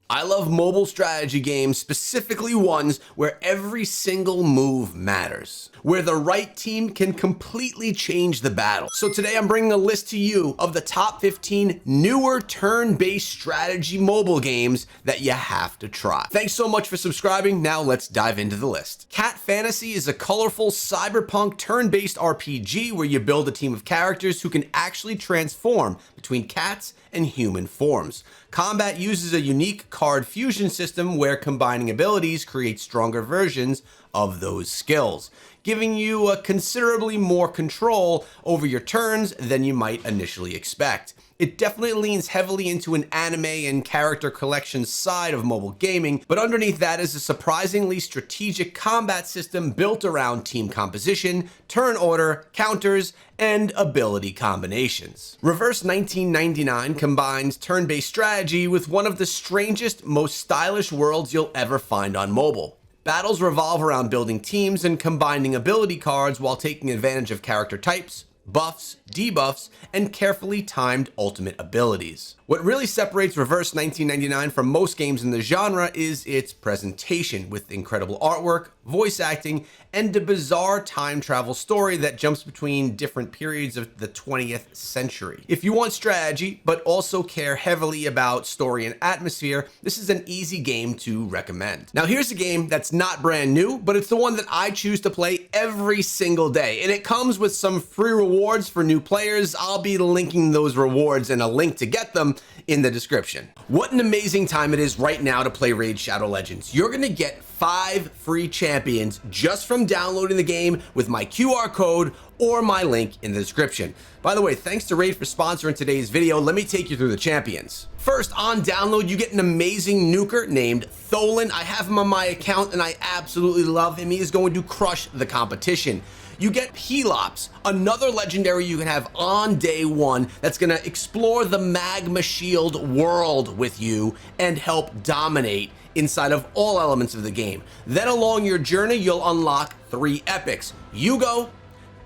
I love mobile strategy games, specifically ones where every single move matters, where the right team can completely change the battle. So today I'm bringing a list to you of the top 15 newer turn-based strategy mobile games that you have to try. Thanks so much for subscribing. Now let's dive into the list. Cat Fantasy is a colorful cyberpunk turn-based RPG where you build a team of characters who can actually transform between cats and human forms. Combat uses a unique card fusion system where combining abilities creates stronger versions of those skills, giving you a considerably more control over your turns than you might initially expect. It definitely leans heavily into an anime and character collection side of mobile gaming, but underneath that is a surprisingly strategic combat system built around team composition, turn order, counters, and ability combinations. Reverse 1999 combines turn-based strategy with one of the strangest, most stylish worlds you'll ever find on mobile. Battles revolve around building teams and combining ability cards while taking advantage of character types, buffs, debuffs, and carefully timed ultimate abilities. What really separates Reverse 1999 from most games in the genre is its presentation, with incredible artwork, voice acting, and a bizarre time travel story that jumps between different periods of the 20th century. If you want strategy, but also care heavily about story and atmosphere, this is an easy game to recommend. Now here's a game that's not brand new, but it's the one that I choose to play every single day, and it comes with some free rewards for new players. I'll be linking those rewards and a link to get them in the description. What an amazing time it is right now to play Raid Shadow Legends. You're gonna get 5 free champions just from downloading the game with my QR code or my link in the description. By the way, thanks to Raid for sponsoring today's video. Let me take you through the champions. First, on download, you get an amazing nuker named Tholin. I have him on my account and I absolutely love him. He is going to crush the competition. You get Pelops, another legendary you can have on day one that's gonna explore the magma shield world with you and help dominate inside of all elements of the game. Then along your journey, you'll unlock 3 epics: Uugo,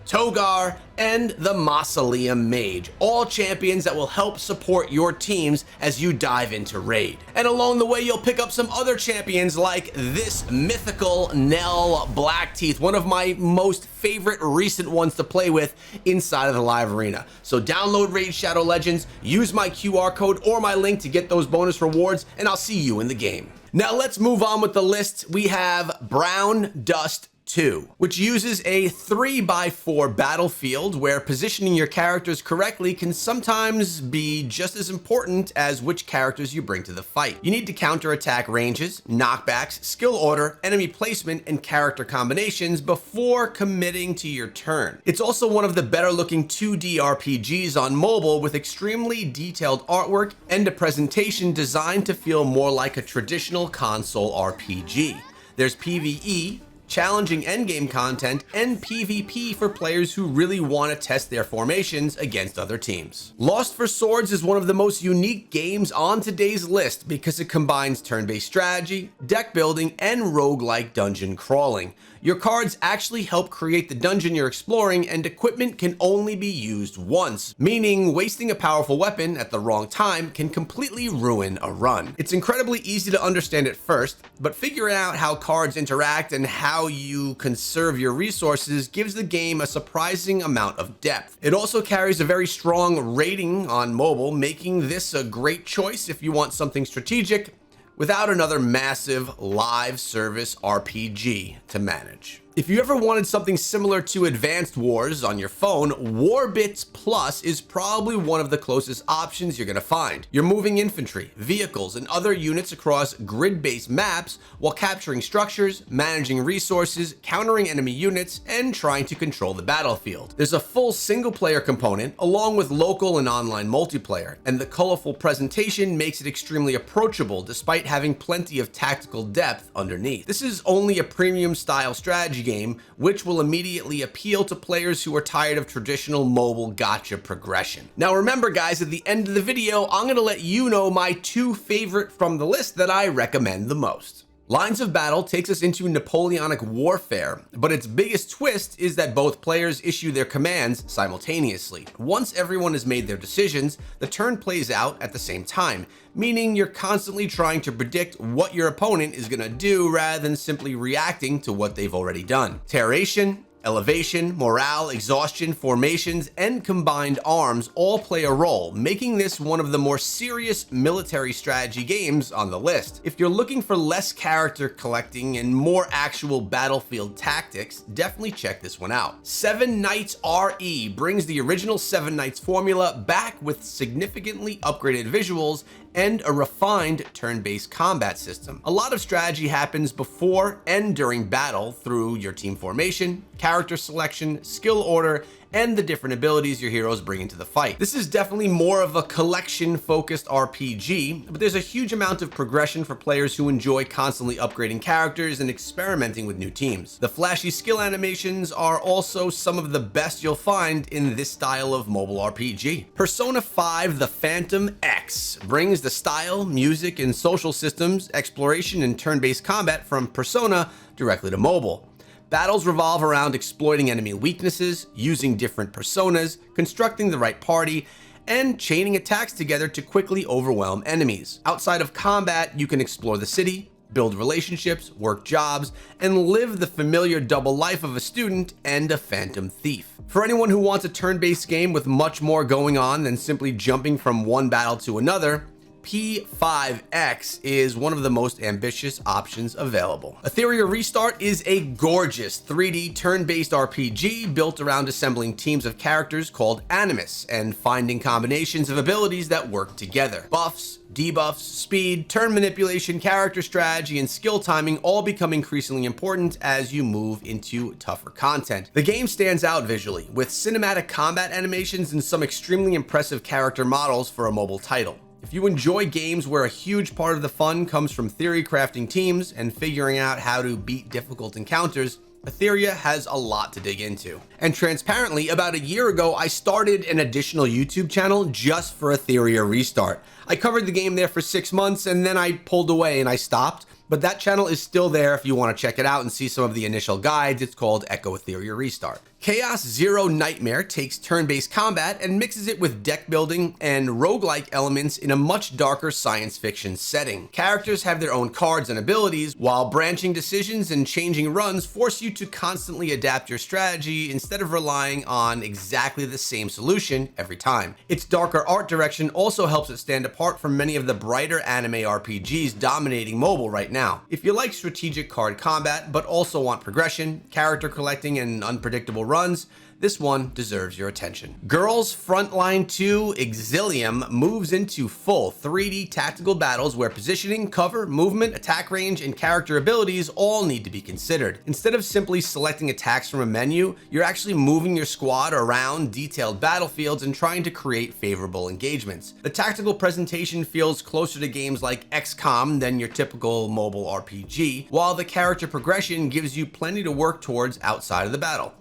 Tagoar, and the Mausoleum Mage, all champions that will help support your teams as you dive into Raid. And along the way, you'll pick up some other champions like this mythical Nell Blackteeth, one of my most favorite recent ones to play with inside of the live arena. So download Raid Shadow Legends, use my QR code or my link to get those bonus rewards, and I'll see you in the game. Now let's move on with the list. We have Brown Dust 2, which uses a 3x4 battlefield where positioning your characters correctly can sometimes be just as important as which characters you bring to the fight. You need to counterattack ranges, knockbacks, skill order, enemy placement, and character combinations before committing to your turn. It's also one of the better looking 2D RPGs on mobile with extremely detailed artwork and a presentation designed to feel more like a traditional console RPG. There's PvE, challenging endgame content, and PvP for players who really want to test their formations against other teams. Lost for Swords is one of the most unique games on today's list because it combines turn-based strategy, deck building, and roguelike dungeon crawling. Your cards actually help create the dungeon you're exploring, and equipment can only be used once, meaning wasting a powerful weapon at the wrong time can completely ruin a run. It's incredibly easy to understand at first, but figuring out how cards interact and how you conserve your resources gives the game a surprising amount of depth. It also carries a very strong rating on mobile, making this a great choice if you want something strategic without another massive live service RPG to manage. If you ever wanted something similar to Advanced Wars on your phone, Warbits Plus is probably one of the closest options you're gonna find. You're moving infantry, vehicles, and other units across grid-based maps while capturing structures, managing resources, countering enemy units, and trying to control the battlefield. There's a full single-player component along with local and online multiplayer, and the colorful presentation makes it extremely approachable despite having plenty of tactical depth underneath. This is only a premium style strategy game, which will immediately appeal to players who are tired of traditional mobile gacha progression. Now remember guys, at the end of the video, I'm gonna let you know my 2 favorite from the list that I recommend the most. Lines of Battle takes us into Napoleonic warfare, but its biggest twist is that both players issue their commands simultaneously. Once everyone has made their decisions, the turn plays out at the same time, meaning you're constantly trying to predict what your opponent is going to do rather than simply reacting to what they've already done. Terration, elevation, morale, exhaustion, formations, and combined arms all play a role, making this one of the more serious military strategy games on the list. If you're looking for less character collecting and more actual battlefield tactics, definitely check this one out. Seven Knights RE brings the original Seven Knights formula back with significantly upgraded visuals and a refined turn-based combat system. A lot of strategy happens before and during battle through your team formation, character selection, skill order, and the different abilities your heroes bring into the fight. This is definitely more of a collection-focused RPG, but there's a huge amount of progression for players who enjoy constantly upgrading characters and experimenting with new teams. The flashy skill animations are also some of the best you'll find in this style of mobile RPG. Persona 5 The Phantom X brings the style, music, and social systems, exploration, and turn-based combat from Persona directly to mobile. Battles revolve around exploiting enemy weaknesses, using different personas, constructing the right party, and chaining attacks together to quickly overwhelm enemies. Outside of combat, you can explore the city, build relationships, work jobs, and live the familiar double life of a student and a phantom thief. For anyone who wants a turn-based game with much more going on than simply jumping from one battle to another, P5X is one of the most ambitious options available. Etheria Restart is a gorgeous 3D turn-based RPG built around assembling teams of characters called Animus and finding combinations of abilities that work together. Buffs, debuffs, speed, turn manipulation, character strategy, and skill timing all become increasingly important as you move into tougher content. The game stands out visually, with cinematic combat animations and some extremely impressive character models for a mobile title. If you enjoy games where a huge part of the fun comes from theory crafting teams and figuring out how to beat difficult encounters, Etheria has a lot to dig into. And transparently, about a year ago, I started an additional YouTube channel just for Etheria Restart. I covered the game there for 6 months and then I pulled away and I stopped. But that channel is still there if you want to check it out and see some of the initial guides. It's called Echo Etheria Restart. Chaos Zero Nightmare takes turn-based combat and mixes it with deck building and roguelike elements in a much darker science fiction setting. Characters have their own cards and abilities, while branching decisions and changing runs force you to constantly adapt your strategy instead of relying on exactly the same solution every time. Its darker art direction also helps it stand apart from many of the brighter anime RPGs dominating mobile right now. If you like strategic card combat, but also want progression, character collecting, and unpredictable runs, this one deserves your attention. Girls Frontline 2 Exilium moves into full 3D tactical battles where positioning, cover, movement, attack range, and character abilities all need to be considered. Instead of simply selecting attacks from a menu, you're actually moving your squad around detailed battlefields and trying to create favorable engagements. The tactical presentation feels closer to games like XCOM than your typical mobile RPG, while the character progression gives you plenty to work towards outside of the battle.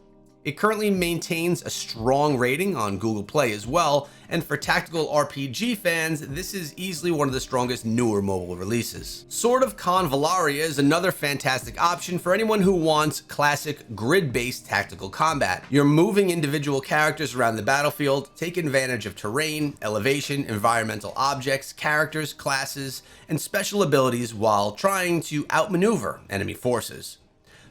It currently maintains a strong rating on Google Play as well, and for tactical RPG fans, this is easily one of the strongest newer mobile releases. Sword of Convallaria is another fantastic option for anyone who wants classic grid-based tactical combat. You're moving individual characters around the battlefield, take advantage of terrain, elevation, environmental objects, characters, classes, and special abilities while trying to outmaneuver enemy forces.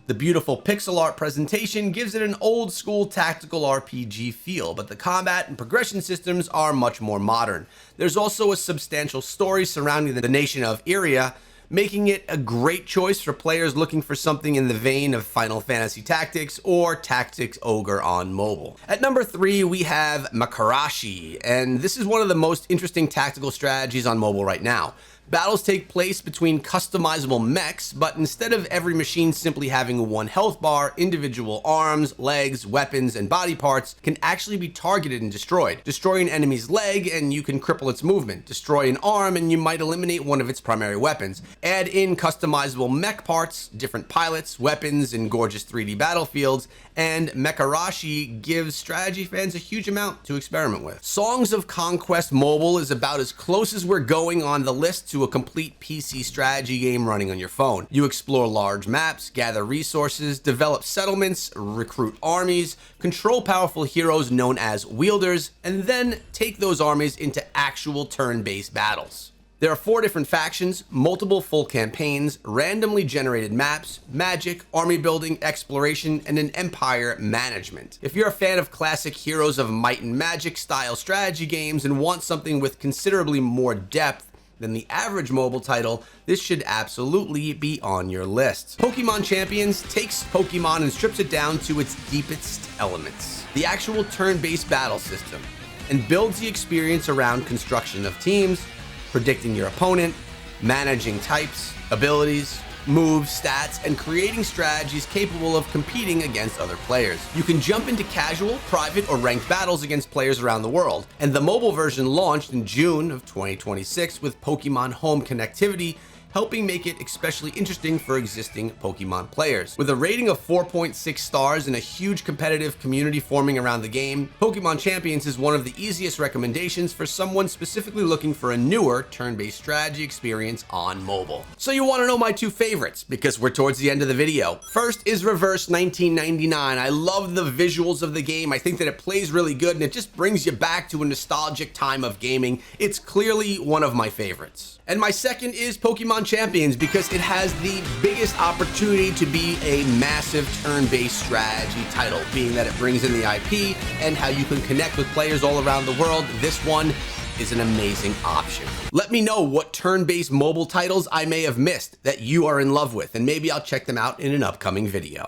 The beautiful pixel art presentation gives it an old school tactical RPG feel, but the combat and progression systems are much more modern. There's also a substantial story surrounding the nation of Etheria, making it a great choice for players looking for something in the vein of Final Fantasy Tactics or Tactics Ogre on mobile. At number 3, we have Mecharashi, and this is one of the most interesting tactical strategies on mobile right now. Battles take place between customizable mechs, but instead of every machine simply having one health bar, individual arms, legs, weapons, and body parts can actually be targeted and destroyed. Destroy an enemy's leg and you can cripple its movement. Destroy an arm and you might eliminate one of its primary weapons. Add in customizable mech parts, different pilots, weapons, and gorgeous 3D battlefields, and Mecharashi gives strategy fans a huge amount to experiment with. Songs of Conquest Mobile is about as close as we're going on the list to to a complete PC strategy game running on your phone. You explore large maps, gather resources, develop settlements, recruit armies, control powerful heroes known as wielders, and then take those armies into actual turn-based battles. There are 4 different factions, multiple full campaigns, randomly generated maps, magic, army building, exploration, and an empire management. If you're a fan of classic Heroes of Might and Magic style strategy games and want something with considerably more depth than the average mobile title, this should absolutely be on your list. Pokémon Champions takes Pokémon and strips it down to its deepest elements, the actual turn-based battle system, and builds the experience around construction of teams, predicting your opponent, managing types, abilities, moves, stats, and creating strategies capable of competing against other players. You can jump into casual, private, or ranked battles against players around the world, and the mobile version launched in June of 2026 with Pokemon Home connectivity, helping make it especially interesting for existing Pokemon players. With a rating of 4.6 stars and a huge competitive community forming around the game, Pokemon Champions is one of the easiest recommendations for someone specifically looking for a newer turn-based strategy experience on mobile. So you want to know my 2 favorites, because we're towards the end of the video. First is Reverse 1999. I love the visuals of the game. I think that it plays really good and it just brings you back to a nostalgic time of gaming. It's clearly one of my favorites. And my second is Pokemon Champions, because it has the biggest opportunity to be a massive turn-based strategy title, being that it brings in the IP and how you can connect with players all around the world. This one is an amazing option. Let me know what turn-based mobile titles I may have missed that you are in love with, and maybe I'll check them out in an upcoming video.